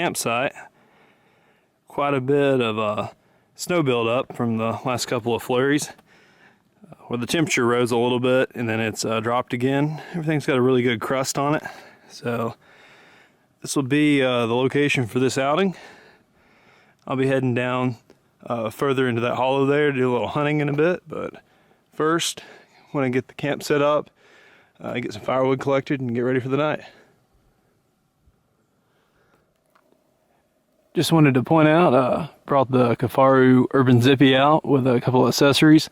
campsite. Quite a bit of snow buildup from the last couple of flurries, where the temperature rose a little bit and then it's dropped again. Everything's got a really good crust on it. So this will be the location for this outing. I'll be heading down further into that hollow there to do a little hunting in a bit, but first, when I get the camp set up, get some firewood collected and get ready for the night. Just wanted to point out, brought the Kafaru Urban Zippy out with a couple of accessories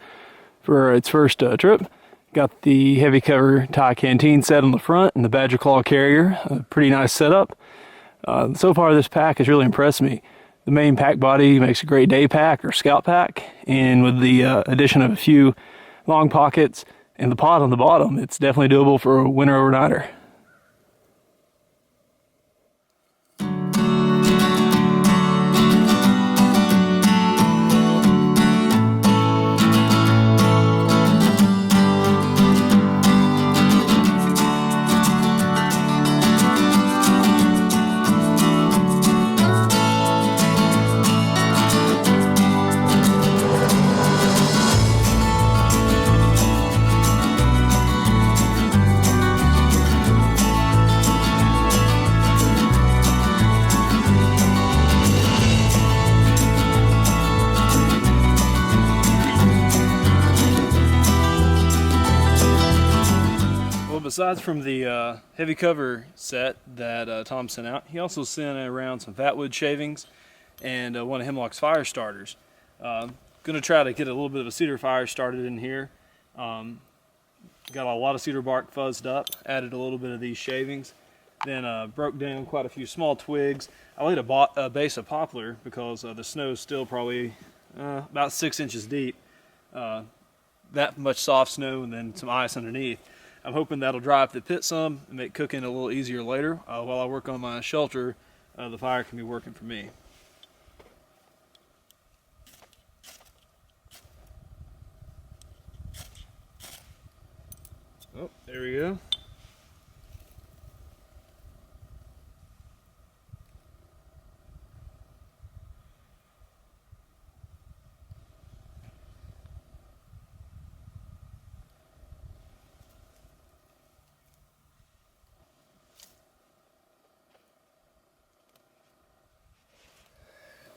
for its first trip. Got the heavy cover tie Canteen set on the front and the Badger Claw carrier. A pretty nice setup. So far this pack has really impressed me. The main pack body makes a great day pack or scout pack, and with the addition of a few long pockets and the pod on the bottom, it's definitely doable for a winter overnighter. Besides from the heavy cover set that Tom sent out, he also sent around some fatwood shavings and one of Hemlock's fire starters. Gonna try to get a little bit of a cedar fire started in here. Got a lot of cedar bark fuzzed up, added a little bit of these shavings, then broke down quite a few small twigs. I laid a base of poplar because the snow is still probably about 6 inches deep. That much soft snow and then some ice underneath. I'm hoping that'll dry up the pit some and make cooking a little easier later. While I work on my shelter, the fire can be working for me. Oh, there we go.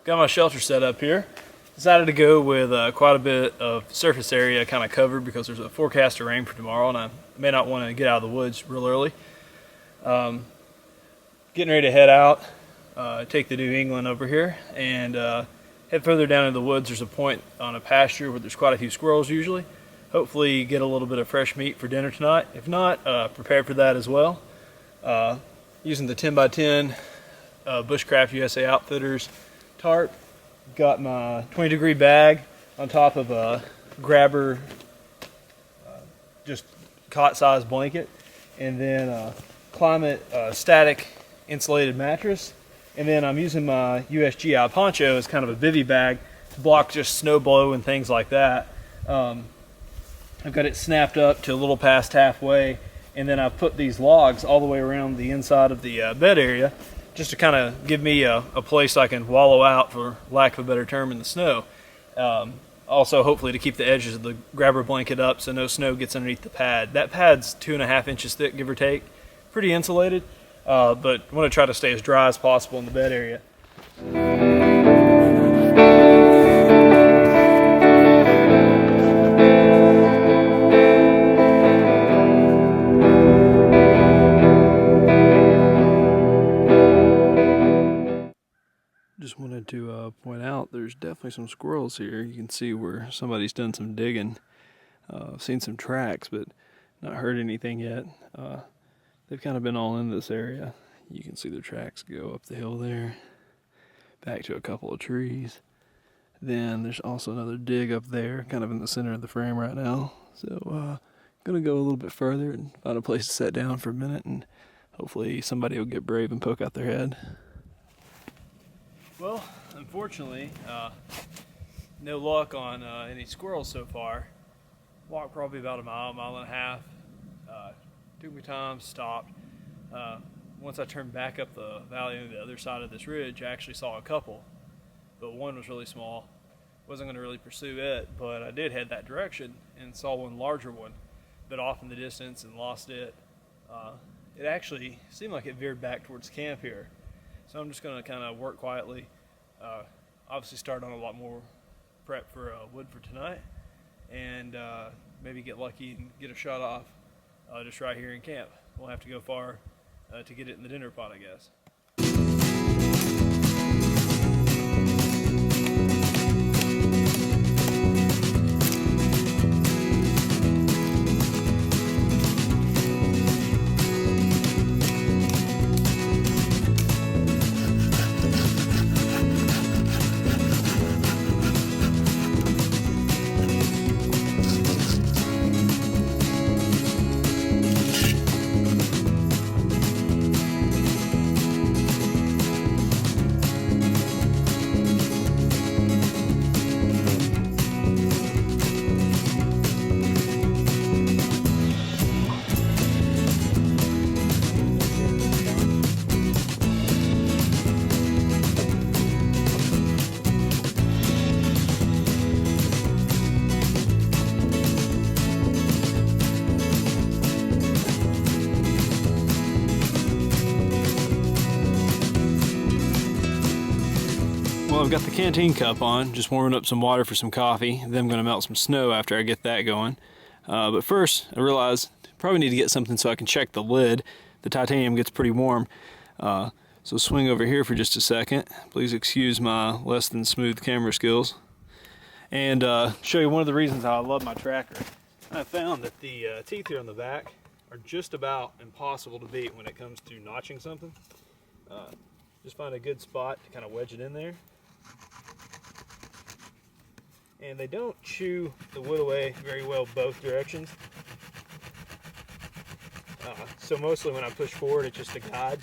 Got my shelter set up here. Decided to go with quite a bit of surface area kind of covered because there's a forecast of rain for tomorrow and I may not want to get out of the woods real early. Getting ready to head out, take the New England over here and head further down into the woods. There's a point on a pasture where there's quite a few squirrels usually. Hopefully get a little bit of fresh meat for dinner tonight. If not, prepare for that as well. Using the 10x10 Bushcraft USA Outfitters tarp. Got my 20-degree bag on top of a grabber, just cot-sized blanket, and then a climate static insulated mattress. And then I'm using my USGI poncho as kind of a bivy bag to block just snow blow and things like that. I've got it snapped up to a little past halfway, and then I've put these logs all the way around the inside of the bed area, just to kind of give me a place I can wallow out, for lack of a better term, in the snow. Also, hopefully to keep the edges of the grabber blanket up so no snow gets underneath the pad. That pad's 2.5 inches thick, give or take. Pretty insulated, but I want to try to stay as dry as possible in the bed area. Just wanted to point out there's definitely some squirrels here. You can see where somebody's done some digging. I've seen some tracks, but not heard anything yet. They've kind of been all in this area. You can see their tracks go up the hill there, back to a couple of trees. Then there's also another dig up there, kind of in the center of the frame right now. So gonna go a little bit further and find a place to sit down for a minute, and hopefully somebody will get brave and poke out their head. Well, unfortunately, no luck on any squirrels so far. Walked probably about a mile and a half. Took me time, stopped. once I turned back up the valley on the other side of this ridge, I actually saw a couple, but one was really small. Wasn't going to really pursue it, but I did head that direction and saw one larger one, but off in the distance and lost it. It actually seemed like it veered back towards camp here, so I'm just going to kind of work quietly. Obviously start on a lot more prep for wood for tonight, and maybe get lucky and get a shot off just right here in camp. Won't have to go far to get it in the dinner pot, I guess. Well, I've got the Canteen cup on, just warming up some water for some coffee. Then I'm going to melt some snow after I get that going. But first, I realized I probably need to get something so I can check the lid. The titanium gets pretty warm. So swing over here for just a second. Please excuse my less than smooth camera skills. And show you one of the reasons how I love my tracker. I found that the teeth here on the back are just about impossible to beat when it comes to notching something. Just find a good spot to kind of wedge it in there. And they don't chew the wood away very well both directions. So mostly when I push forward, it's just a guide.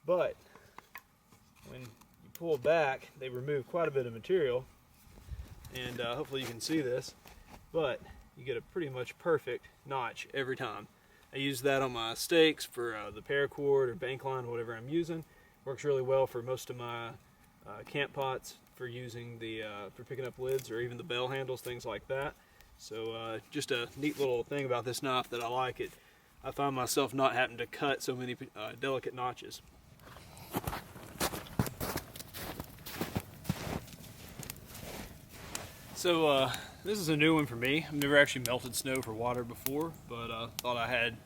But when you pull back, they remove quite a bit of material. And hopefully you can see this, but you get a pretty much perfect notch every time. I use that on my stakes for the paracord or bank line, whatever I'm using. Works really well for most of my camp pots, for using the for picking up lids or even the bell handles, things like that. So just a neat little thing about this knife that I like it. I find myself not having to cut so many delicate notches. So this is a new one for me. I've never actually melted snow for water before, but thought I had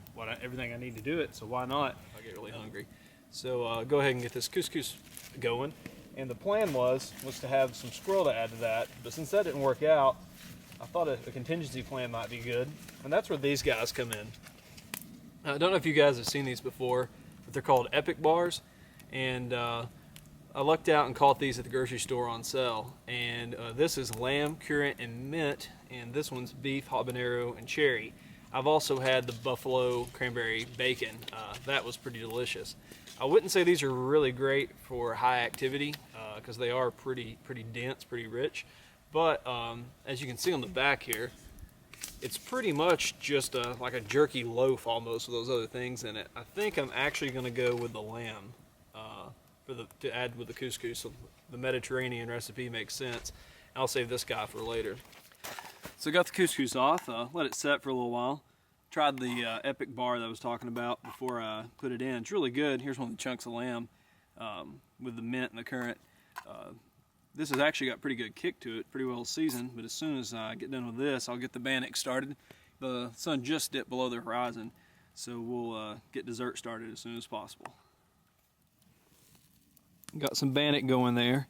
everything I need to do it, so why not if I get really hungry. So go ahead and get this couscous going. And the plan was to have some squirrel to add to that, but since that didn't work out, I thought a contingency plan might be good, and that's where these guys come in. I don't know if you guys have seen these before, but they're called Epic bars, and I lucked out and caught these at the grocery store on sale. And this is lamb, currant, and mint, and this one's beef, habanero, and cherry. I've also had the buffalo cranberry bacon. That was pretty delicious. I wouldn't say these are really great for high activity because they are pretty dense, pretty rich. But as you can see on the back here, it's pretty much just like a jerky loaf almost with those other things in it. I think I'm actually going to go with the lamb to add with the couscous. So the Mediterranean recipe makes sense. I'll save this guy for later. So I got the couscous off, let it set for a little while. Tried the Epic bar that I was talking about before I put it in. It's really good. Here's one of the chunks of lamb with the mint and the currant. This has actually got pretty good kick to it, pretty well seasoned, but as soon as I get done with this, I'll get the bannock started. The sun just dipped below the horizon, so we'll get dessert started as soon as possible. Got some bannock going there.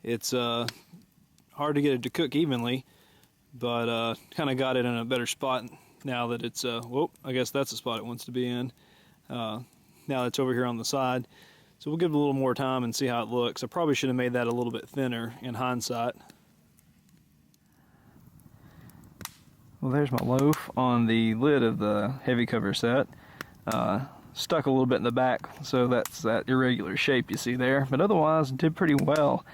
It's hard to get it to cook evenly, but kind of got it in a better spot now that it's, whoop, I guess that's the spot it wants to be in. Now that it's over here on the side. So we'll give it a little more time and see how it looks. I probably should have made that a little bit thinner in hindsight. Well, there's my loaf on the lid of the heavy cover set. Stuck a little bit in the back, so that's that irregular shape you see there. But otherwise, did pretty well.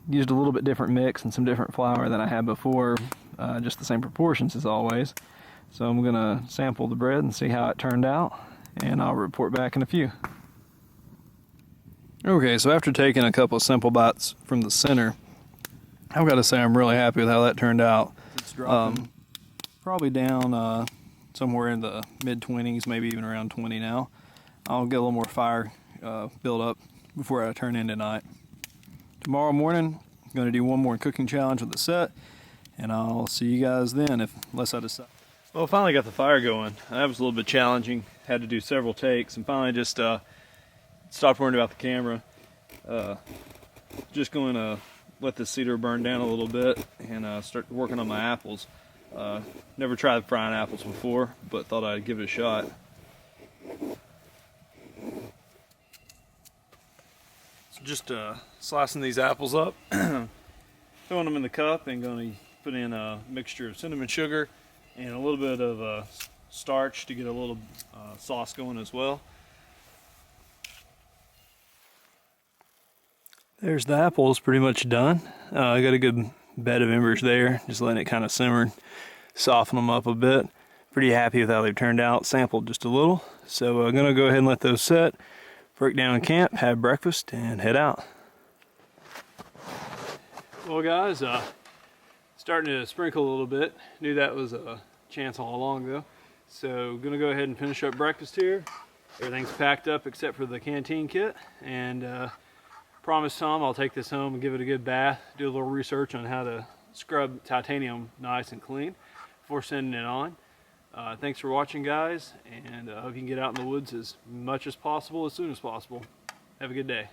Used a little bit different mix and some different flour than I had before. Just the same proportions as always. So I'm gonna sample the bread and see how it turned out, and I'll report back in a few. Okay, so after taking a couple of simple bites from the center, I've got to say I'm really happy with how that turned out. It's dropping probably down somewhere in the mid-20s, maybe even around 20 now. I'll get a little more fire build up before I turn in tonight. Tomorrow morning, I'm going to do one more cooking challenge with the set, and I'll see you guys then, unless I decide. Well, I finally got the fire going. That was a little bit challenging. Had to do several takes, and finally just stopped worrying about the camera. Just going to let the cedar burn down a little bit and start working on my apples. Never tried frying apples before, but thought I'd give it a shot. So just slicing these apples up, throwing them in the cup, and going to put in a mixture of cinnamon sugar and a little bit of starch to get a little sauce going as well. There's the apples pretty much done. I got a good bed of embers there, just letting it kind of simmer, soften them up a bit. Pretty happy with how they've turned out. Sampled just a little, so I'm gonna go ahead and let those set, break down camp, have breakfast, and head out. Well guys, starting to sprinkle a little bit. Knew that was a chance all along though. So gonna go ahead and finish up breakfast here. Everything's packed up except for the canteen kit, and promise Tom I'll take this home and give it a good bath, do a little research on how to scrub titanium nice and clean before sending it on. Thanks for watching guys, and I hope you can get out in the woods as much as possible as soon as possible. Have a good day.